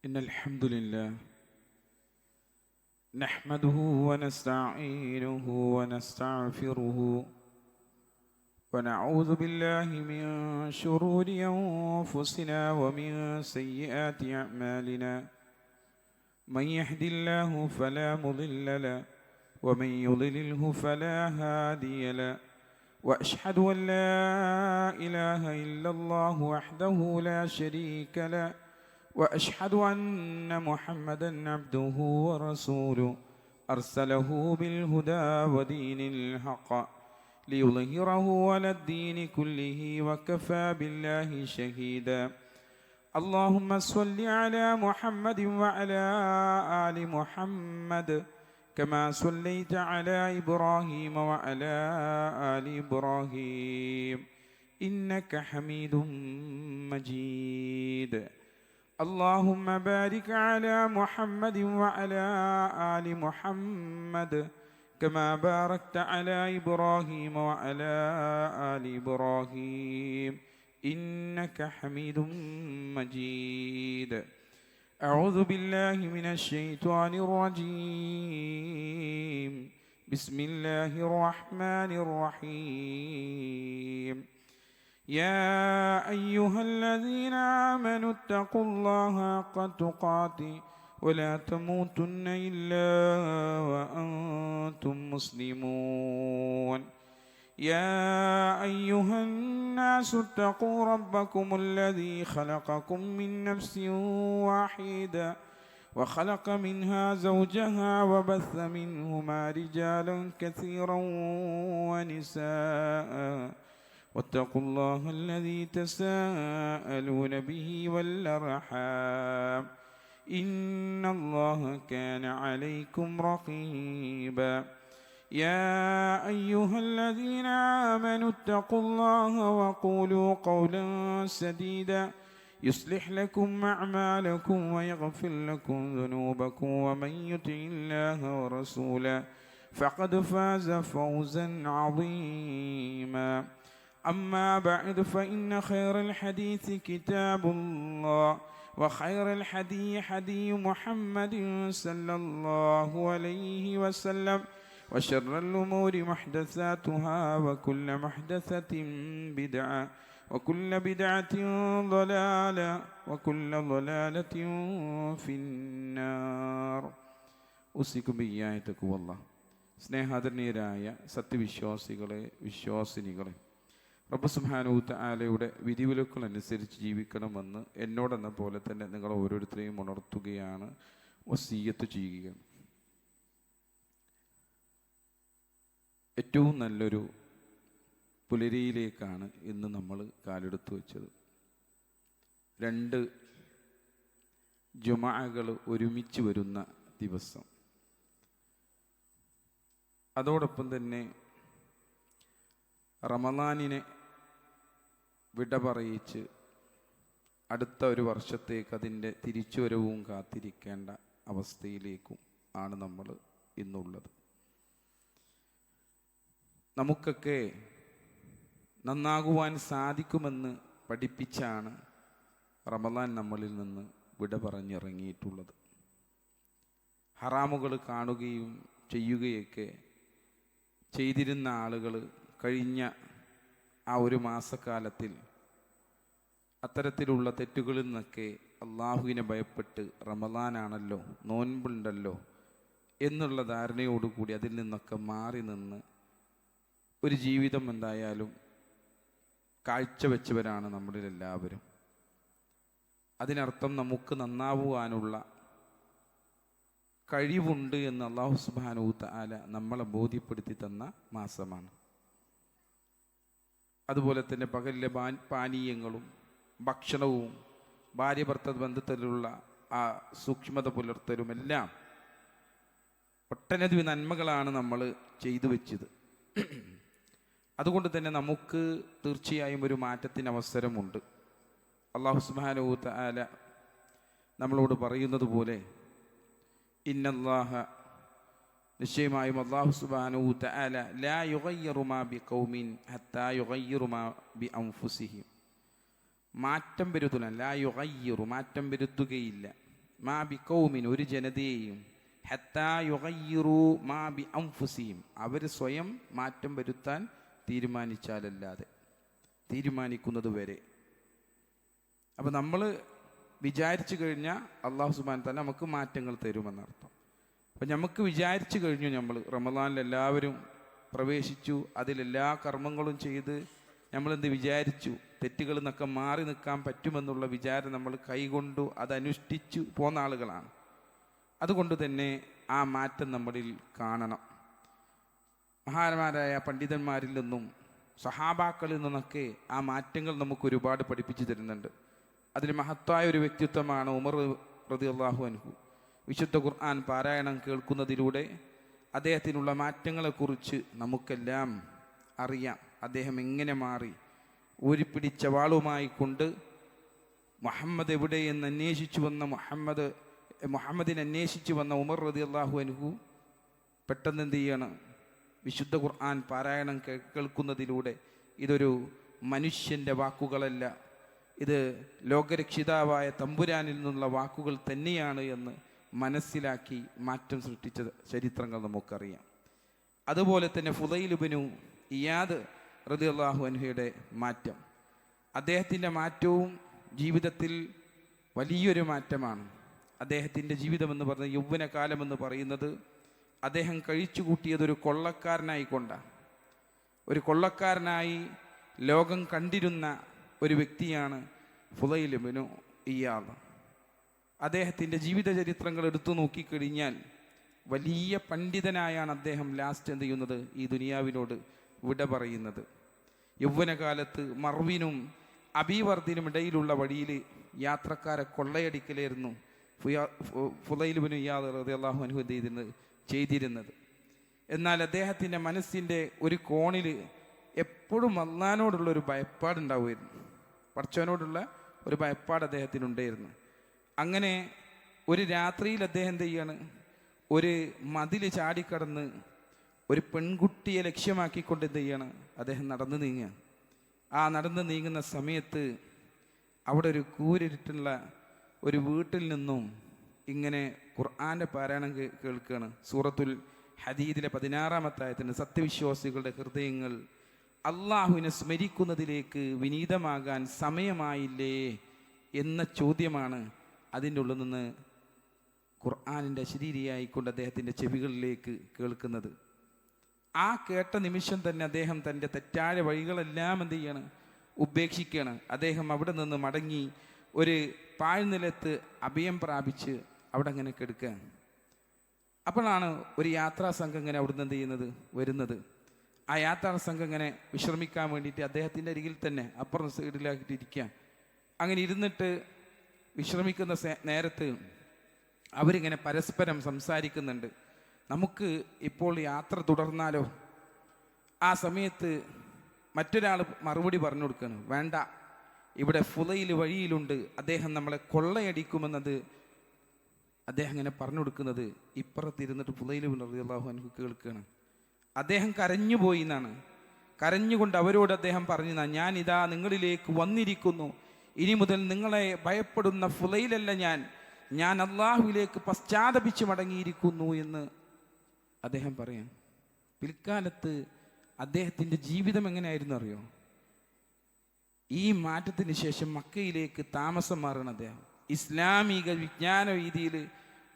إن الحمد لله نحمده ونستعينه ونستغفره ونعوذ بالله من شرور أنفسنا ومن سيئات أعمالنا من يهد الله فلا مضل له ومن يضلله فلا هادي له وأشهد أن لا إله إلا الله وحده لا شريك له وأشهد أن محمدًا عبده ورسوله أرسله بالهدى ودين الحق ليظهره على الدين كله وكفى بالله شهيدا. اللهم صل على محمد وعلى آل محمد كما صليت على إبراهيم وعلى آل إبراهيم إنك حميد مجيد. اللهم بارك على محمد وعلى آل محمد كما باركت على إبراهيم وعلى آل إبراهيم إنك حميد مجيد. أعوذ بالله من الشيطان الرجيم. بسم الله الرحمن الرحيم. يا أيها الذين آمنوا اتقوا الله حق تقاته ولا تموتن إلا وأنتم مسلمون. يا أيها الناس اتقوا ربكم الذي خلقكم من نفس واحدة وخلق منها زوجها وبث منهما رجالا كثيرا ونساء واتقوا الله الذي تساءلون به والأرحام إن الله كان عليكم رقيبا. يا أيها الذين آمنوا اتقوا الله وقولوا قولا سديدا يصلح لكم أعمالكم ويغفر لكم ذنوبكم ومن يطع الله ورسوله فقد فاز فوزا عظيما. أما بعد فإن خير الحديث كتاب الله وخير الحدي حدي محمد صلى الله عليه وسلم وشر الأمور محدثاتها وكل محدثة بدعة وكل بدعة ضلالة وكل ضلالة في النار. ഉസിക്കും ബിയ്യായത്തക്കു വല്ലാഹ്. സ്നേഹാദരണീയരായ സത്യവിശ്വാസികളെ, വിശ്വാസിനികളെ, റബ്ബ് സുബ്ഹാനഹു തആലയുടെ വിധിവിലക്കുകൾ അനുസരിച്ച് ജീവിക്കണമെന്ന് എന്നോടെന്ന പോലെ തന്നെ നിങ്ങൾ ഓരോരുത്തരെയും ഉണർത്തുകയാണ്, വസിയ്യത്ത് ചെയ്യുകയാണ്. ഏറ്റവും നല്ലൊരു പുലരിയിലേക്കാണ് ഇന്ന് നമ്മൾ കാലെടുത്ത് വെച്ചത്. 2 ജുമഅകൾ ഒരുമിച്ച് വരുന്ന ദിവസം. അതോടൊപ്പം തന്നെ റമളാനിനെ വിട പറയിച്ച് അടുത്ത ഒരു വർഷത്തേക്ക് അതിൻ്റെ തിരിച്ചുവരവും കാത്തിരിക്കേണ്ട അവസ്ഥയിലേക്കും ആണ് നമ്മൾ ഇന്നുള്ളത്. നമുക്കൊക്കെ നന്നാകുവാൻ സാധിക്കുമെന്ന് പഠിപ്പിച്ചാണ് റമളാൻ നമ്മളിൽ നിന്ന് വിട പറഞ്ഞിറങ്ങിയിട്ടുള്ളത്. ഹറാമുകൾ കാണുകയും ചെയ്യുകയൊക്കെ ചെയ്തിരുന്ന ആളുകൾ കഴിഞ്ഞ ആ ഒരു മാസക്കാലത്തിൽ അത്തരത്തിലുള്ള തെറ്റുകളിൽ നിന്നൊക്കെ അള്ളാഹുവിനെ ഭയപ്പെട്ട് റമളാനാണല്ലോ, നോൻപുണ്ടല്ലോ എന്നുള്ള ധാരണയോടുകൂടി അതിൽ നിന്നൊക്കെ മാറി നിന്ന് ഒരു ജീവിതം എന്തായാലും കാഴ്ചവെച്ചവരാണ് നമ്മളിലെല്ലാവരും. അതിനർത്ഥം നമുക്ക് നന്നാവുവാനുള്ള കഴിവുണ്ട് എന്ന് അല്ലാഹു സുബ്ഹാനഹു തആല നമ്മളെ ബോധ്യപ്പെടുത്തി തന്ന മാസമാണ്. അതുപോലെ തന്നെ പകലിലെ പാനീയങ്ങളും ഭക്ഷണവും ഭാര്യ ഭർത്തൃ ബന്ധത്തിലുള്ള ആ സൂക്ഷ്മത പുലർത്തലുമെല്ലാം ഒട്ടനവധി നന്മകളാണ് നമ്മൾ ചെയ്തു വെച്ചത്. അതുകൊണ്ട് തന്നെ നമുക്ക് തീർച്ചയായും ഒരു മാറ്റത്തിന് അവസരമുണ്ട്. അല്ലാഹു സുബ്ഹാനഹു തആല നമ്മളോട് പറയുന്നത് പോലെ ഇന്നല്ലാഹ, നിശ്ചയമായും അല്ലാഹു സുബ്ഹാനഹു തആല ലാ യുഗയ്യിറു മാ ബിഖൗമിൻ ഹത്താ യുഗയ്യിറു മാ ബിഅൻഫുസിഹിം, മാറ്റം വരുത്തുന്ന, ലാ യുഗയ്യിറു, മാറ്റം വരുത്തുകയില്ല, മാ ബി ഖൗമിൻ, ഒരു ജനതയെയും, ഹത്താ യുഗയ്യിറൂ മാ ബി അൻഫുസിഹിം, അവർ സ്വയം മാറ്റം വരുത്താൻ തീരുമാനിച്ചാലല്ലാതെ, തീരുമാനിക്കുന്നത് വരെ. അപ്പം നമ്മൾ വിചാരിച്ചു കഴിഞ്ഞാൽ അള്ളാഹു സുബ്ഹാനഹു വ തആല നമുക്ക് മാറ്റങ്ങൾ തരുമെന്നർത്ഥം. അപ്പം നമുക്ക് വിചാരിച്ചു കഴിഞ്ഞു, നമ്മൾ റമദാനിൽ എല്ലാവരും പ്രവേശിച്ചു, അതിലെല്ലാ കർമ്മങ്ങളും ചെയ്ത് നമ്മളെന്ത് വിചാരിച്ചു, തെറ്റുകളിൽ നിന്നൊക്കെ മാറി നിൽക്കാൻ പറ്റുമെന്നുള്ള വിചാരം നമ്മൾ കൈകൊണ്ടു അതനുഷ്ഠിച്ചു പോന്ന ആളുകളാണ്. അതുകൊണ്ട് തന്നെ ആ മാറ്റം നമ്മളിൽ കാണണം. മഹാന്മാരായ പണ്ഡിതന്മാരിൽ നിന്നും സഹാബാക്കളിൽ നിന്നൊക്കെ ആ മാറ്റങ്ങൾ നമുക്ക് ഒരുപാട് പഠിപ്പിച്ചു തരുന്നുണ്ട്. അതിൽ മഹത്തായ ഒരു വ്യക്തിത്വമാണ് ഉമർ റളിയല്ലാഹു അൻഹു. വിശുദ്ധ ഖുർആൻ പാരായണം കേൾക്കുന്നതിലൂടെ അദ്ദേഹത്തിനുള്ള മാറ്റങ്ങളെക്കുറിച്ച് നമുക്കെല്ലാം അറിയാം. അദ്ദേഹം എങ്ങനെ മാറി, ഊരിപ്പിടിച്ച വാളുമായി കൊണ്ട് മുഹമ്മദ് എവിടെയെന്ന് അന്വേഷിച്ചു വന്ന മുഹമ്മദിനെ അന്വേഷിച്ചു വന്ന ഉമർ റളിയല്ലാഹു അൻഹു പെട്ടെന്ന് എന്ത് ചെയ്യണം, വിശുദ്ധ ഖുർആൻ പാരായണം കേൾക്കുന്നതിലൂടെ ഇതൊരു മനുഷ്യൻ്റെ വാക്കുകളല്ല, ഇത് ലോകരക്ഷിതാവായ തമ്പുരാനിൽ നിന്നുള്ള വാക്കുകൾ തന്നെയാണ് എന്ന് മനസ്സിലാക്കി മാറ്റം സൃഷ്ടിച്ച ചരിത്രങ്ങൾ നമുക്കറിയാം. അതുപോലെ തന്നെ ഫുദൈൽ ഇബ്നു ഇയാദ് റളിയല്ലാഹു അൻഹുയുടെ മാറ്റം, അദ്ദേഹത്തിൻ്റെ മാറ്റവും ജീവിതത്തിൽ വലിയൊരു മാറ്റമാണ്. അദ്ദേഹത്തിൻ്റെ ജീവിതമെന്ന് പറഞ്ഞ യൗവനകാലമെന്ന് പറയുന്നത് അദ്ദേഹം കഴിച്ചു കൂട്ടിയതൊരു കൊള്ളക്കാരനായിക്കൊണ്ടാണ്. ഒരു കൊള്ളക്കാരനായി ലോകം കണ്ടിരുന്ന ഒരു വ്യക്തിയാണ് ഫുദൈൽ ഇബ്നു ഇയാദ്. അദ്ദേഹത്തിൻ്റെ ജീവിത ചരിത്രങ്ങൾ എടുത്തു നോക്കിക്കഴിഞ്ഞാൽ വലിയ പണ്ഡിതനായാണ് അദ്ദേഹം ലാസ്റ്റ് എന്ത് ചെയ്യുന്നത്, ഈ ദുനിയാവിനോട് വിട പറയുന്നത്. യൗവനകാലത്ത് മർവിനും അബീവർദിനും ഇടയിലുള്ള വഴിയിൽ യാത്രക്കാരെ കൊള്ളയടിക്കലായിരുന്നു ഫുദൈൽ ഇബ്നു ഇയാദ് റളിയല്ലാഹു അൻഹു ചെയ്തിരുന്നത്. എന്നാൽ അദ്ദേഹത്തിൻ്റെ മനസ്സിൻ്റെ ഒരു കോണിൽ എപ്പോഴും അല്ലാഹുവിനോടുള്ളൊരു ഭയപ്പാടുണ്ടാവുമായിരുന്നു, പടച്ചവനോടുള്ള ഒരു ഭയപ്പാട് അദ്ദേഹത്തിനുണ്ടായിരുന്നു. അങ്ങനെ ഒരു രാത്രിയിൽ അദ്ദേഹം എന്ത് ചെയ്യാണ്, ഒരു മതിൽ ചാടിക്കടന്ന് ഒരു പെൺകുട്ടിയെ ലക്ഷ്യമാക്കിക്കൊണ്ട് എന്ത് ചെയ്യണം, അദ്ദേഹം നടന്നു നീങ്ങുക. ആ നടന്നു നീങ്ങുന്ന സമയത്ത് അവിടെ ഒരു കൂരിട്ടുള്ള ഒരു വീട്ടിൽ നിന്നും ഇങ്ങനെ ഖുർആൻ്റെ പാരായണം കേൾക്കുകയാണ്. സൂറത്തുൽ ഹദീദിലെ 16-ാമത്തെ ആയത്തിന് സത്യവിശ്വാസികളുടെ ഹൃദയങ്ങൾ അള്ളാഹുവിനെ സ്മരിക്കുന്നതിലേക്ക് വിനീതമാകാൻ സമയമായില്ലേ എന്ന ചോദ്യമാണ് അതിൻ്റെ ഉള്ളിൽ നിന്ന് ഖുർആനിൻ്റെ ശരീരിയായിക്കൊണ്ട് അദ്ദേഹത്തിൻ്റെ ചെവികളിലേക്ക് കേൾക്കുന്നത്. ആ കേട്ട നിമിഷം തന്നെ അദ്ദേഹം തൻ്റെ തെറ്റായ വഴികളെല്ലാം എന്ത് ചെയ്യാണ്, ഉപേക്ഷിക്കുകയാണ്. അദ്ദേഹം അവിടെ നിന്ന് മടങ്ങി ഒരു പാഴ്നിലത്ത് അഭയം പ്രാപിച്ച് അവിടെ അങ്ങനെ കിടക്കുക. അപ്പോഴാണ് ഒരു യാത്രാ സംഘം ഇങ്ങനെ അവിടുന്ന് എന്ത് ചെയ്യുന്നത്, വരുന്നത്. ആ യാത്രാ സംഘം ഇങ്ങനെ വിശ്രമിക്കാൻ വേണ്ടിയിട്ട് അദ്ദേഹത്തിൻ്റെ അരികിൽ തന്നെ അപ്പുറം സൈഡിലാക്കിയിട്ട് ഇരിക്കുക. അങ്ങനെ ഇരുന്നിട്ട് വിശ്രമിക്കുന്ന നേരത്ത് അവരിങ്ങനെ പരസ്പരം സംസാരിക്കുന്നുണ്ട്, നമുക്ക് ഇപ്പോൾ യാത്ര തുടർന്നാലോ? ആ സമയത്ത് മറ്റൊരാൾ മറുപടി പറഞ്ഞു കൊടുക്കുകയാണ്, വേണ്ട, ഇവിടെ ഫുദൈൽ വഴിയിലുണ്ട്, അദ്ദേഹം നമ്മളെ കൊള്ളയടിക്കുമെന്നത് അദ്ദേഹം ഇങ്ങനെ പറഞ്ഞു കൊടുക്കുന്നത് ഇപ്പുറത്തിരുന്നിട്ട് ഫുദൈൽ റളിയല്ലാഹു അൻഹു കേൾക്കുകയാണ്. അദ്ദേഹം കരഞ്ഞുപോയി എന്നാണ്. കരഞ്ഞുകൊണ്ട് അവരോട് അദ്ദേഹം പറഞ്ഞു, ഞാൻ ഇതാ നിങ്ങളിലേക്ക് വന്നിരിക്കുന്നു, ഇനി മുതൽ നിങ്ങളെ ഭയപ്പെടുന്ന ഫുദൈലല്ല ഞാൻ അള്ളാഹുവിലേക്ക് പശ്ചാത്തപിച്ച് മടങ്ങിയിരിക്കുന്നു എന്ന് അദ്ദേഹം പറയാം. പിൽക്കാലത്ത് അദ്ദേഹത്തിൻ്റെ ജീവിതം എങ്ങനെയായിരുന്നു അറിയോ? ഈ മാറ്റത്തിന് ശേഷം മക്കയിലേക്ക് താമസം മാറണം അദ്ദേഹം. ഇസ്ലാമിക വിജ്ഞാന രീതിയിൽ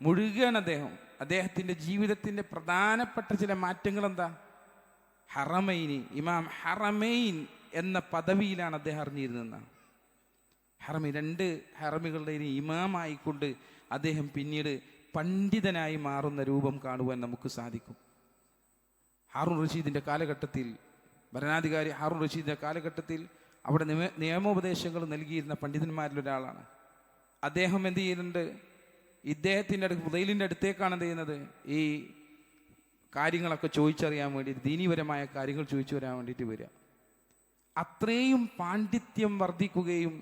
മുഴുകയാണ് അദ്ദേഹം. അദ്ദേഹത്തിൻ്റെ ജീവിതത്തിൻ്റെ പ്രധാനപ്പെട്ട ചില മാറ്റങ്ങൾ എന്താ? ഹറമൈനി, ഇമാം ഹറമൈൻ എന്ന പദവിയിലാണ് അദ്ദേഹം അറിഞ്ഞിരുന്നത്. ഹറമി, 2 ഹറമികളുടെ ഇമാമായിക്കൊണ്ട് അദ്ദേഹം പിന്നീട് പണ്ഡിതനായി മാറുന്ന രൂപം കാണുവാൻ നമുക്ക് സാധിക്കും. ഹാറൂൺ റഷീദിൻ്റെ കാലഘട്ടത്തിൽ, ഭരണാധികാരി ഹാറൂൺ റഷീദിൻ്റെ കാലഘട്ടത്തിൽ അവിടെ നിയമോപദേശങ്ങൾ നൽകിയിരുന്ന പണ്ഡിതന്മാരിലൊരാളാണ് അദ്ദേഹം. എന്ത് ചെയ്യുന്നുണ്ട്, ഇദ്ദേഹത്തിൻ്റെ ഫുദൈലിൻ്റെ അടുത്തേക്കാണ് എന്ത് ചെയ്യുന്നത്, ഈ കാര്യങ്ങളൊക്കെ ചോദിച്ചറിയാൻ വേണ്ടിയിട്ട്, ദീനീപരമായ കാര്യങ്ങൾ ചോദിച്ചു വരാൻ വേണ്ടിയിട്ട് വരിക. അത്രയും പാണ്ഡിത്യം വർദ്ധിക്കുകയും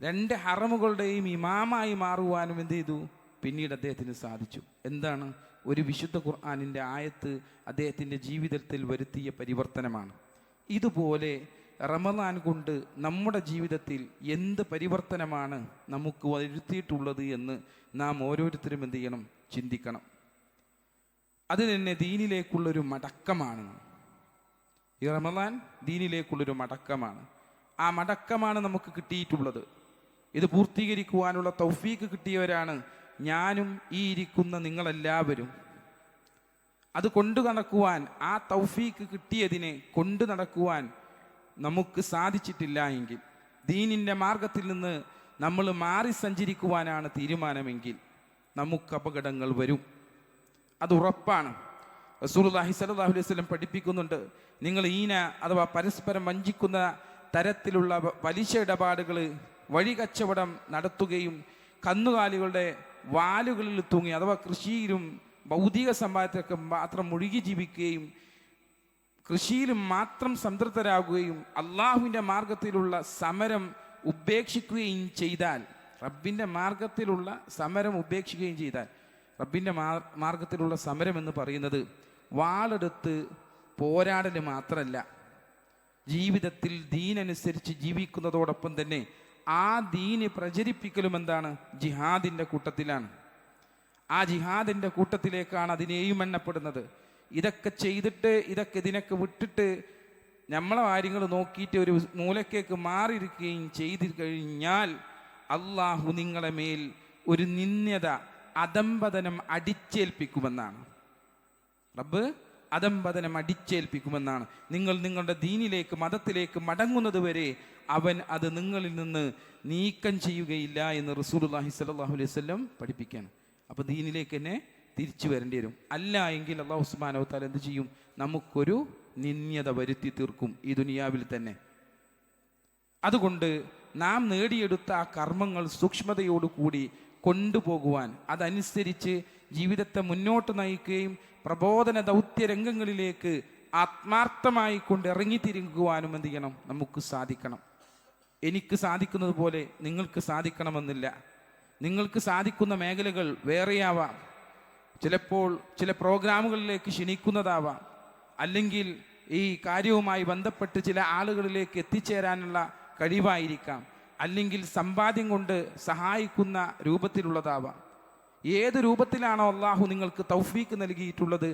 2 ഹറമുകളുടെയും ഇമാമായി മാറുവാനും എന്ത് ചെയ്തു, പിന്നീട് അദ്ദേഹത്തിന് സാധിച്ചു. എന്താണ്? ഒരു വിശുദ്ധ ഖുർആനിൻ്റെ ആയത്ത് അദ്ദേഹത്തിൻ്റെ ജീവിതത്തിൽ വരുത്തിയ പരിവർത്തനമാണ്. ഇതുപോലെ റമദാൻ കൊണ്ട് നമ്മുടെ ജീവിതത്തിൽ എന്ത് പരിവർത്തനമാണ് നമുക്ക് വരുത്തിയിട്ടുള്ളത് എന്ന് നാം ഓരോരുത്തരും എന്ത് ചെയ്യണം? ചിന്തിക്കണം. അത് തന്നെ ദീനിലേക്കുള്ളൊരു മടക്കമാണ്. ഈ റമദാൻ ദീനിലേക്കുള്ളൊരു മടക്കമാണ്. ആ മടക്കമാണ് നമുക്ക് കിട്ടിയിട്ടുള്ളത്. ഇത് പൂർത്തീകരിക്കുവാനുള്ള തൗഫീക്ക് കിട്ടിയവരാണ് ഞാനും ഈ ഇരിക്കുന്ന നിങ്ങളെല്ലാവരും. അത് കൊണ്ടു നടക്കുവാൻ, ആ തൗഫീക്ക് കിട്ടിയതിനെ കൊണ്ടു നടക്കുവാൻ നമുക്ക് സാധിച്ചിട്ടില്ല എങ്കിൽ, ദീനിൻ്റെ മാർഗത്തിൽ നിന്ന് നമ്മൾ മാറി സഞ്ചരിക്കുവാനാണ് തീരുമാനമെങ്കിൽ നമുക്ക് അപകടങ്ങൾ വരും. അത് ഉറപ്പാണ്. റസൂലുള്ളാഹി സ്വല്ലല്ലാഹു അലൈഹി വസല്ലം പഠിപ്പിക്കുന്നുണ്ട്, നിങ്ങൾ ഈന അഥവാ പരസ്പരം വഞ്ചിക്കുന്ന തരത്തിലുള്ള പലിശ ഇടപാടുകൾ, വഴി കച്ചവടം നടത്തുകയും കന്നുകാലികളുടെ വാലുകളിൽ തൂങ്ങി അഥവാ കൃഷിയിലും ഭൗതിക സമ്പാദത്തിലൊക്കെ മാത്രം മുഴുകി ജീവിക്കുകയും കൃഷിയിലും മാത്രം സംതൃപ്തരാകുകയും അള്ളാഹുവിൻ്റെ മാർഗത്തിലുള്ള സമരം ഉപേക്ഷിക്കുകയും ചെയ്താൽ, റബ്ബിൻ്റെ മാർഗത്തിലുള്ള സമരം ഉപേക്ഷിക്കുകയും ചെയ്താൽ, റബ്ബിൻ്റെ മാർഗത്തിലുള്ള സമരം എന്ന് പറയുന്നത് വാളെടുത്ത് പോരാടൽ മാത്രമല്ല, ജീവിതത്തിൽ ദീനനുസരിച്ച് ജീവിക്കുന്നതോടൊപ്പം തന്നെ ആ ദീന് പ്രചരിപ്പിക്കലും എന്താണ്? ജിഹാദിൻ്റെ കൂട്ടത്തിലാണ്. ആ ജിഹാദിൻ്റെ കൂട്ടത്തിലേക്കാണ് അതിനെയും എണ്ണപ്പെടുന്നത്. ഇതൊക്കെ ചെയ്തിട്ട് ഇതിനൊക്കെ വിട്ടിട്ട് നമ്മളെ കാര്യങ്ങൾ നോക്കിയിട്ട് ഒരു മൂലക്കേക്ക് മാറിയിരിക്കുകയും ചെയ്തു കഴിഞ്ഞാൽ അള്ളാഹു നിങ്ങളെ മേൽ ഒരു നിന്ദ്യത, അധംപതനം അടിച്ചേൽപ്പിക്കുമെന്നാണ്. റബ്ബ് അധംപതനം അടിച്ചേൽപ്പിക്കുമെന്നാണ്. നിങ്ങൾ നിങ്ങളുടെ ദീനിലേക്ക്, മതത്തിലേക്ക് മടങ്ങുന്നത് വരെ അവൻ അത് നിങ്ങളിൽ നിന്ന് നീക്കം ചെയ്യുകയില്ല എന്ന് റസൂലുള്ളാഹി സ്വല്ലല്ലാഹു അലൈഹി വസല്ലം പഠിപ്പിക്കുകയാണ്. അപ്പോൾ ദീനിലേക്ക് തന്നെ തിരിച്ചു വരേണ്ടി വരും. അല്ല എങ്കിൽ അല്ലാഹു സുബ്ഹാനഹു വ തആല എന്ത് ചെയ്യും? നമുക്കൊരു നിന്ദ്യത വരുത്തി തീർക്കും ഈ ദുനിയാവിൽ തന്നെ. അതുകൊണ്ട് നാം നേടിയെടുത്ത ആ കർമ്മങ്ങൾ സൂക്ഷ്മതയോടുകൂടി കൊണ്ടുപോകുവാൻ, അതനുസരിച്ച് ജീവിതത്തെ മുന്നോട്ട് നയിക്കുകയും പ്രബോധന ദൗത്യ രംഗങ്ങളിലേക്ക് ആത്മാർത്ഥമായി കൊണ്ട് ഇറങ്ങിത്തിരിക്കുവാനും എന്ത് ചെയ്യണം? നമുക്ക് സാധിക്കണം. എനിക്ക് സാധിക്കുന്നത് പോലെ നിങ്ങൾക്ക് സാധിക്കണമെന്നില്ല. നിങ്ങൾക്ക് സാധിക്കുന്ന മേഖലകൾ വേറെയാവാം. ചിലപ്പോൾ ചില പ്രോഗ്രാമുകളിലേക്ക് ക്ഷണിക്കുന്നതാവാം, അല്ലെങ്കിൽ ഈ കാര്യവുമായി ബന്ധപ്പെട്ട് ചില ആളുകളിലേക്ക് എത്തിച്ചേരാനുള്ള കഴിവായിരിക്കാം, അല്ലെങ്കിൽ സമ്പാദ്യം കൊണ്ട് സഹായിക്കുന്ന രൂപത്തിലുള്ളതാവാം. ഏത് രൂപത്തിലാണോ അള്ളാഹു നിങ്ങൾക്ക് തൗഫീക്ക് നൽകിയിട്ടുള്ളത്,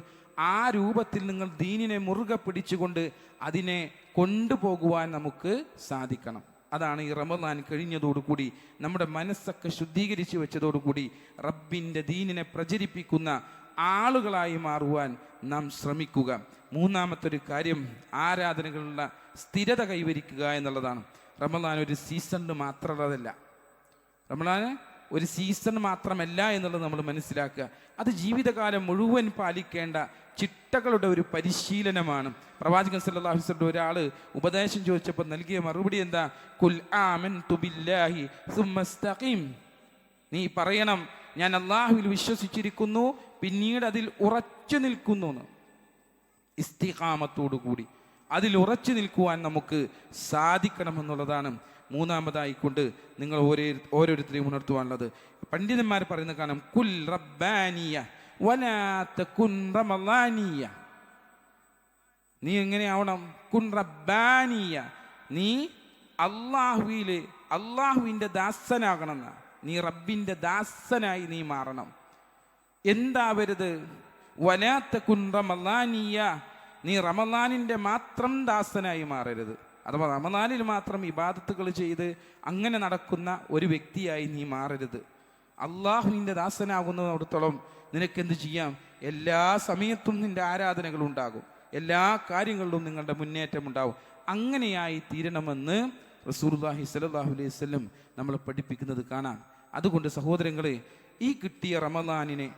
ആ രൂപത്തിൽ നിങ്ങൾ ദീനിനെ മുറുകെ പിടിച്ചുകൊണ്ട് അതിനെ കൊണ്ടുപോകുവാൻ നമുക്ക് സാധിക്കണം. അതാണ് ഈ റമദാൻ കഴിഞ്ഞതോടുകൂടി നമ്മുടെ മനസ്സൊക്കെ ശുദ്ധീകരിച്ചു വെച്ചതോടുകൂടി റബ്ബിൻ്റെ ദീനിനെ പ്രചരിപ്പിക്കുന്ന ആളുകളായി മാറുവാൻ നാം ശ്രമിക്കുക. മൂന്നാമത്തെ കാര്യം ആരാധനകളുള്ള സ്ഥിരത കൈവരിക്കുക എന്നുള്ളതാണ്. റമദാൻ ഒരു സീസണിന് മാത്രമുള്ളതല്ല. റമദാൻ ഒരു സീസൺ മാത്രമല്ല എന്നുള്ളത് നമ്മൾ മനസ്സിലാക്കുക. അത് ജീവിതകാലം മുഴുവൻ പാലിക്കേണ്ട ചിട്ടകളുടെ ഒരു പരിശീലനമാണ്. പ്രവാചകൻ സല്ലല്ലാഹു അലൈഹി വസല്ലം ഒരാൾ ഉപദേശം ചോദിച്ചപ്പോൾ നൽകിയ മറുപടി എന്താ? ഖുൽ ആമൻതു ബില്ലാഹി സുമ്മസ്തഖീം. നീ പറയണം, ഞാൻ അള്ളാഹുവിൽ വിശ്വസിച്ചിരിക്കുന്നു, പിന്നീട് അതിൽ ഉറച്ചു നിൽക്കുന്നു. ഇസ്തിഖാമത്തോടുകൂടി അതിൽ ഉറച്ചു നിൽക്കുവാൻ നമുക്ക് സാധിക്കണമെന്നുള്ളതാണ് മൂന്നാമതായിക്കൊണ്ട് നിങ്ങൾ ഓരോരുത്തരെയും ഉണർത്തുവാനുള്ളത്. പണ്ഡിതന്മാർ പറയുന്ന കാണാം, കുൽ റബ്ബാനിയ വലാ തകുൻ റമളാനിയ. നീ എങ്ങനെയാവണം? കുൻ റബ്ബാനിയ, നീ അള്ളാഹുവിൻ്റെ ദാസനാകണം. നീ റബ്ബിൻ്റെ ദാസനായി നീ മാറണം. എന്താവരുത്? വലാ തകുൻ റമളാനിയ, നീ റമളാനിൻ്റെ മാത്രം ദാസനായി മാറരുത്. അഥവാ റമളാനിൽ മാത്രം ഇബാദത്തുകൾ ചെയ്ത് അങ്ങനെ നടക്കുന്ന ഒരു വ്യക്തിയായി നീ മാറരുത്. അള്ളാഹുവിൻ്റെ ദാസനാകുന്നിടത്തോളം നിനക്കെന്ത് ചെയ്യാം? എല്ലാ സമയത്തും നിന്റെ ആരാധനകൾ ഉണ്ടാകും, എല്ലാ കാര്യങ്ങളിലും നിങ്ങളുടെ മുന്നേറ്റം ഉണ്ടാകും. അങ്ങനെയായി തീരണമെന്ന് റസൂലുള്ളാഹി സ്വല്ലല്ലാഹു അലൈഹി വസല്ലം നമ്മളെ പഠിപ്പിക്കുന്നത് കാണാം. അതുകൊണ്ട് സഹോദരങ്ങളെ, ഈ കിട്ടിയ റമളാനിനെ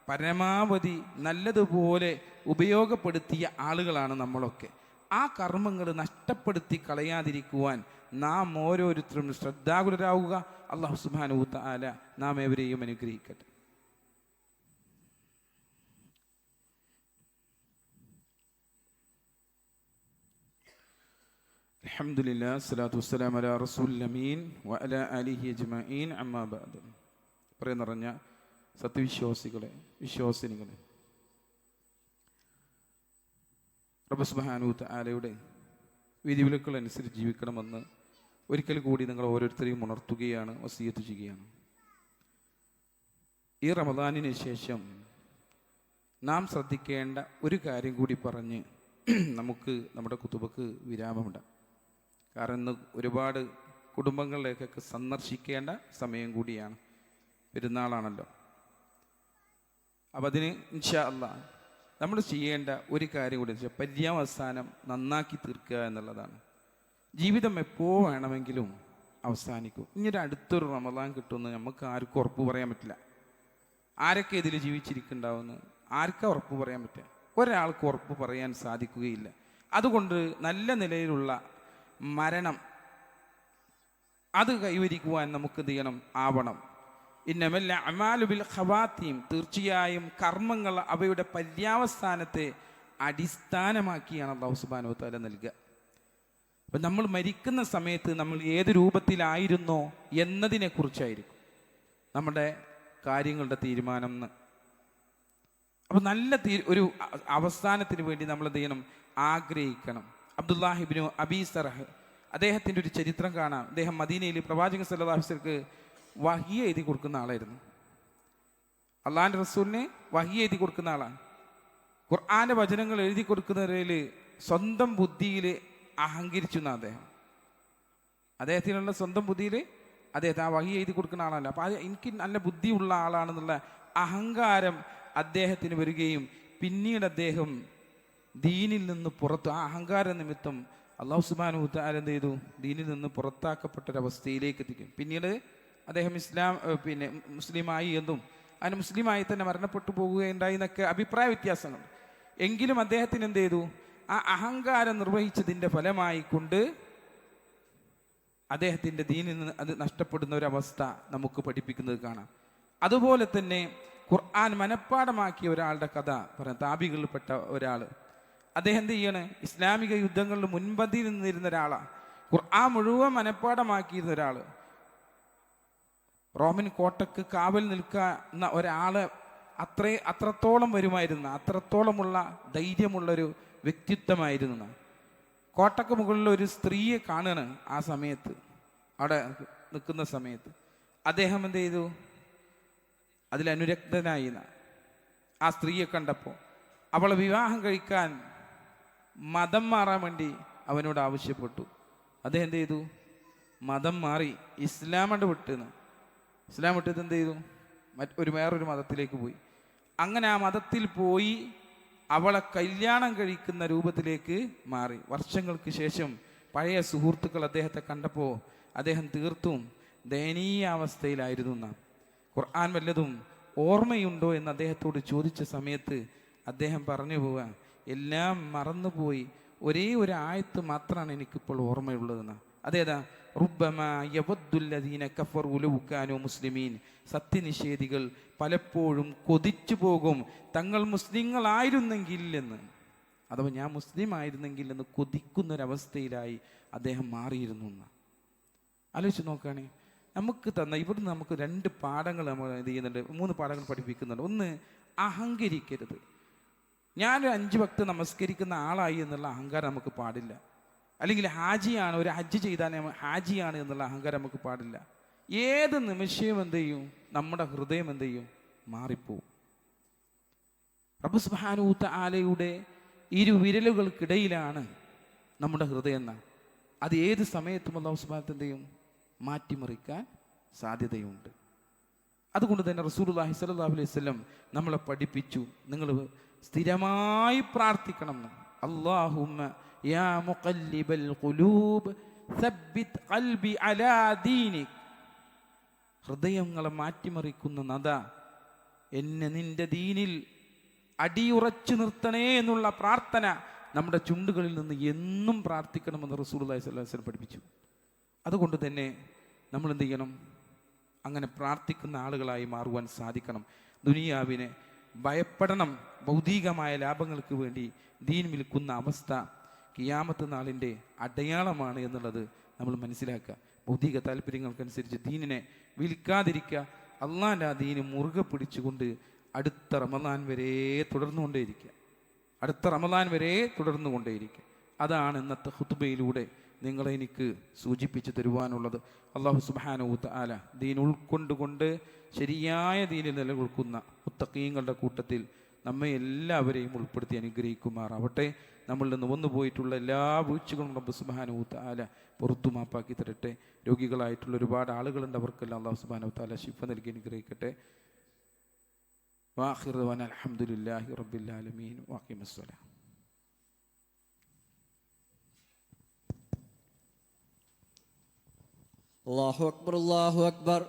പരമാവധി നല്ലതുപോലെ ഉപയോഗപ്പെടുത്തിയ ആളുകളാണ് നമ്മളൊക്കെ. ആ കർമ്മങ്ങൾ നഷ്ടപ്പെടുത്തി കളയാതിരിക്കുവാൻ നാം ഓരോരുത്തരും ശ്രദ്ധാകുലരാവുക. അല്ലാഹു സുബ്ഹാനഹു വ തആല നാം ഏവരെയും അനുഗ്രഹിക്കട്ടെ. അൽഹംദുലില്ലാഹ് സ്വലാത്തു വസ്സലാമു അലാ റസൂലിൽ അമീൻ വ അലാ ആലിഹി അജ്മഈൻ അമ്മാ ബഅദ്. പ്രിയ നിറഞ്ഞ സത്യവിശ്വാസികളെ, വിശ്വാസിനികളെ, റബ്ബ് സുബ്ഹാനഹു വ തആലയുടെ വിധിവിലക്കുകൾ അനുസരിച്ച് ജീവിക്കണമെന്ന് ഒരിക്കൽ കൂടി നിങ്ങൾ ഓരോരുത്തരെയും ഉണർത്തുകയാണ്, വസിയത്ത് ചെയ്യുകയാണ്. ഈ റമദാനിന് ശേഷം നാം ശ്രദ്ധിക്കേണ്ട ഒരു കാര്യം കൂടി പറഞ്ഞ് നമുക്ക് നമ്മുടെ കുത്തുബക്ക് വിരാമമുണ്ട്. കാരണം ഇന്ന് ഒരുപാട് കുടുംബങ്ങളിലേക്കൊക്കെ സന്ദർശിക്കേണ്ട സമയം കൂടിയാണ്, പെരുന്നാളാണല്ലോ. അപ്പം അതിന് ഇൻഷാ അല്ലാഹ് നമ്മൾ ചെയ്യേണ്ട ഒരു കാര്യം കൂടി വെച്ചാൽ പര്യവസാനം നന്നാക്കി തീർക്കുക എന്നുള്ളതാണ്. ജീവിതം എപ്പോൾ വേണമെങ്കിലും അവസാനിക്കും. ഇനി അടുത്തൊരു റമദാൻ കിട്ടുമെന്ന് നമുക്ക് ആർക്കും ഉറപ്പ് പറയാൻ പറ്റില്ല. ആരൊക്കെ ഇതിൽ ജീവിച്ചിരിക്കുന്നുണ്ടാവുമെന്ന് ആർക്കാ ഉറപ്പ് പറയാൻ പറ്റുക? ഒരാൾക്ക് ഉറപ്പ് പറയാൻ സാധിക്കുകയില്ല. അതുകൊണ്ട് നല്ല നിലയിലുള്ള മരണം അത് കൈവരിക്കുവാൻ നമുക്ക് എന്ത് ചെയ്യണം? ആവണം. ഇന്നമല്ല അമാലു ബിൽ ഖവാത്തീം, തീർച്ചയായും കർമ്മങ്ങൾ അവയുടെ പര്യാവസാനത്തെ അടിസ്ഥാനമാക്കിയാണ് അല്ലാഹു സുബ്ഹാനഹു വ തആല നൽകുക. അപ്പം നമ്മൾ മരിക്കുന്ന സമയത്ത് നമ്മൾ ഏത് രൂപത്തിലായിരുന്നോ എന്നതിനെ കുറിച്ചായിരിക്കും നമ്മുടെ കാര്യങ്ങളുടെ തീരുമാനം എന്ന്. അപ്പം നല്ല ഒരു അവസാനത്തിന് വേണ്ടി നമ്മൾ എന്ത് ചെയ്യണം? ആഗ്രഹിക്കണം. അബ്ദുല്ലാഹി ഇബ്നു അബീ സർഹ്, അദ്ദേഹത്തിൻ്റെ ഒരു ചരിത്രം കാണാം. അദ്ദേഹം മദീനയിൽ പ്രവാചകൻ സല്ലല്ലാഹു അലൈഹി വസല്ലമക്ക് വഹി എഴുതി കൊടുക്കുന്ന ആളായിരുന്നു. അള്ളാഹിൻ്റെ റസൂലിന് വഹി എഴുതി കൊടുക്കുന്ന ആളാണ്. ഖുർആന്റെ വചനങ്ങൾ എഴുതി കൊടുക്കുന്നതിൽ സ്വന്തം ബുദ്ധിയിൽ അഹങ്കരിച്ചു എന്ന അദ്ദേഹത്തിനുള്ള സ്വന്തം ബുദ്ധിയിൽ അദ്ദേഹത്തെ ആ വഹി എഴുതി കൊടുക്കുന്ന ആളല്ല. അപ്പം എനിക്ക് നല്ല ബുദ്ധിയുള്ള ആളാണെന്നുള്ള അഹങ്കാരം അദ്ദേഹത്തിന് വരികയും പിന്നീട് അദ്ദേഹം ദീനിൽ നിന്ന് പുറത്ത്, ആ അഹങ്കാര നിമിത്തം അല്ലാഹു സുബ്ഹാനഹു വ തആല എന്ത് ചെയ്തു? ദീനിൽ നിന്ന് പുറത്താക്കപ്പെട്ടൊരവസ്ഥയിലേക്ക് എത്തിക്കും. പിന്നീട് അദ്ദേഹം മുസ്ലിമായി എന്നും അതിന് മുസ്ലിമായി തന്നെ മരണപ്പെട്ടു പോകുകയുണ്ടായി എന്നൊക്കെ അഭിപ്രായ വ്യത്യാസങ്ങൾ. എങ്കിലും അദ്ദേഹത്തിന് എന്ത് ചെയ്തു? ആ അഹങ്കാരം നിർവഹിച്ചതിൻ്റെ ഫലമായി കൊണ്ട് അദ്ദേഹത്തിൻ്റെ ദീനിൽ നിന്ന് അത് നഷ്ടപ്പെടുന്ന ഒരവസ്ഥ നമുക്ക് പഠിപ്പിക്കുന്നത് കാണാം. അതുപോലെ തന്നെ ഖുർആൻ മനഃപ്പാടമാക്കിയ ഒരാളുടെ കഥ പറയാം. താബികളിൽപ്പെട്ട ഒരാൾ, അദ്ദേഹം എന്ത് ചെയ്യാണ്? ഇസ്ലാമിക യുദ്ധങ്ങളിൽ മുൻപന്തിയിൽ നിന്നിരുന്ന ഒരാളാണ്. ഖുർആൻ മുഴുവൻ മനഃപ്പാടമാക്കിയിരുന്ന ഒരാൾ. റോമൻ കോട്ടക്ക് കാവൽ നിൽക്കുന്ന ഒരാള് അത്രത്തോളം വരുമായിരുന്ന, അത്രത്തോളമുള്ള ധൈര്യമുള്ളൊരു വ്യക്തിത്വമായിരുന്നു. കോട്ടക്ക് മുകളിൽ ഒരു സ്ത്രീയെ കാണുകയാണ് ആ സമയത്ത്, അവിടെ നിൽക്കുന്ന സമയത്ത്. അദ്ദേഹം എന്ത് ചെയ്തു? അതിലനുരക്തനായി. ആ സ്ത്രീയെ കണ്ടപ്പോൾ അവളെ വിവാഹം കഴിക്കാൻ മതം മാറാൻ വേണ്ടി അവനോട് ആവശ്യപ്പെട്ടു. അദ്ദേഹം എന്ത് ചെയ്തു? മതം മാറി ഇസ്ലാം വിട്ടുന്നു. ഇസ്ലാം വിട്ടത് എന്ത് ചെയ്തു? വേറൊരു മതത്തിലേക്ക് പോയി. അങ്ങനെ ആ മതത്തിൽ പോയി അവളെ കല്യാണം കഴിക്കുന്ന രൂപത്തിലേക്ക് മാറി. വർഷങ്ങൾക്ക് ശേഷം പഴയ സുഹൃത്തുക്കൾ അദ്ദേഹത്തെ കണ്ടപ്പോൾ അദ്ദേഹം തീർത്തും ദയനീയാവസ്ഥയിലായിരുന്നു എന്നാണ്. ഖുർആൻ വല്ലതും ഓർമ്മയുണ്ടോ എന്ന് അദ്ദേഹത്തോട് ചോദിച്ച സമയത്ത് അദ്ദേഹം പറഞ്ഞു പോവുക, എല്ലാം മറന്നുപോയി, ഒരേ ഒരു ആയത്ത് മാത്രമാണ് എനിക്കിപ്പോൾ ഓർമ്മയുള്ളതെന്ന്. അതേതാ? റുബ്ബമാ യവദ്ദുല്ലദീന കഫറൂ ലൗ കാനൂ മുസ്ലിമീൻ. സത്യനിഷേധികൾ പലപ്പോഴും കൊതിച്ചു പോകും തങ്ങൾ മുസ്ലിങ്ങളായിരുന്നെങ്കിൽ എന്ന്, അഥവാ ഞാൻ മുസ്ലിം ആയിരുന്നെങ്കിൽ എന്ന് കൊതിക്കുന്നൊരവസ്ഥയിലായി അദ്ദേഹം മാറിയിരുന്നു എന്ന്. ആലോചിച്ച് നോക്കുകയാണെ, നമുക്ക് തന്ന ഇവിടുന്ന് നമുക്ക് 2 പാഠങ്ങൾ നമ്മൾ ഇത് ചെയ്യുന്നുണ്ട്, 3 പാഠങ്ങൾ പഠിപ്പിക്കുന്നുണ്ട്. ഒന്ന്, അഹങ്കരിക്കരുത്. ഞാനൊരു 5 വക്ത് നമസ്കരിക്കുന്ന ആളായി എന്നുള്ള അഹങ്കാരം നമുക്ക് പാടില്ല. അല്ലെങ്കിൽ ഹാജിയാണ്, ഒരു ഹജ്ജ് ചെയ്താൽ ഹാജിയാണ് എന്നുള്ള അഹങ്കാരം നമുക്ക് പാടില്ല. ഏത് നിമിഷവും എന്ത് ചെയ്യും? നമ്മുടെ ഹൃദയം എന്ത് ചെയ്യും? മാറിപ്പോവും. റബ്ബ് സുബ്ഹാനഹു വ തആലയുടെ ഇരുവിരലുകൾക്കിടയിലാണ് നമ്മുടെ ഹൃദയം. അത് ഏത് സമയത്തും അല്ലാഹു സുബ്ഹാനഹു വ തആല എന്ത് ചെയ്യും? മാറ്റിമറിക്കാൻ സാധ്യതയുണ്ട്. അതുകൊണ്ട് തന്നെ റസൂലുള്ളാഹി സ്വല്ലല്ലാഹു അലൈഹി വസല്ലം നമ്മളെ പഠിപ്പിച്ചു, നിങ്ങൾ സ്ഥിരമായി പ്രാർത്ഥിക്കണം. അല്ലാഹുമ്മ യാ മുഖല്ലിബൽ ഖുലൂബ് സബ്ബിത് ഖൽബി അലാ ദീനിക്. ഹൃദയങ്ങളെ മാറ്റിമറിക്കുന്ന നാഥ, എന്നെ നിന്റെ ദീനിൽ അടിയുറച്ചു നിർത്തണേ എന്നുള്ള പ്രാർത്ഥന നമ്മുടെ ചുണ്ടുകളിൽ നിന്ന് എന്നും പ്രാർത്ഥിക്കണമെന്ന് റസൂലുള്ളാഹി സ്വല്ലല്ലാഹു അലൈഹി വസല്ലം പഠിപ്പിച്ചു. അതുകൊണ്ട് തന്നെ നമ്മൾ എന്ത് ചെയ്യണം? അങ്ങനെ പ്രാർത്ഥിക്കുന്ന ആളുകളായി മാറുവാൻ സാധിക്കണം. ദുനിയാവിനെ ഭയപ്പെടണം. ഭൗതികമായ ലാഭങ്ങൾക്ക് വേണ്ടി ദീൻ വിൽക്കുന്ന അവസ്ഥ ഖിയാമത്ത് നാളിൻ്റെ അടയാളമാണ് എന്നുള്ളത് നമ്മൾ മനസ്സിലാക്കുക. ഭൗതിക താല്പര്യങ്ങൾക്കനുസരിച്ച് ദീനിനെ വിൽക്കാതിരിക്കുക. അള്ളാൻ്റെ ആ ദീന് മുറുകെ പിടിച്ചുകൊണ്ട് അടുത്ത റമദാൻ വരെ തുടർന്നുകൊണ്ടേയിരിക്കുക. അതാണ് ഇന്നത്തെ ഖുത്ബയിലൂടെ നിങ്ങളെ എനിക്ക് സൂചിപ്പിച്ചു തരുവാനുള്ളത്. അല്ലാഹു സുബ്ഹാനഹു തആല ദീൻ ഉൾക്കൊണ്ടുകൊണ്ട് ശരിയായ ദീനിൽ നിലനിൽക്കുന്ന മുത്തഖീങ്ങളുടെ കൂട്ടത്തിൽ നമ്മെ എല്ലാവരെയും ഉൾപ്പെടുത്തി അനുഗ്രഹിക്കുമാറാവട്ടെ. നമ്മളിൽ നിന്ന് വന്നു പോയിട്ടുള്ള എല്ലാ വീഴ്ചകളും റബ്ബ് സുബ്ഹാനഹു തആല പുറത്തു മാപ്പാക്കി തരട്ടെ. രോഗികളായിട്ടുള്ള ഒരുപാട് ആളുകളുണ്ട്, അവർക്കെല്ലാം അല്ലാഹു സുബ്ഹാനഹു തആല ശിഫ നൽകി അനുഗ്രഹിക്കട്ടെ. വാഖിറു ദഅവാനാ അൽഹംദുലില്ലാഹി റബ്ബിൽ ആലമീൻ. വഅഖിമുസ്സലാം. അല്ലാഹു അക്ബർ, അല്ലാഹു അക്ബർ.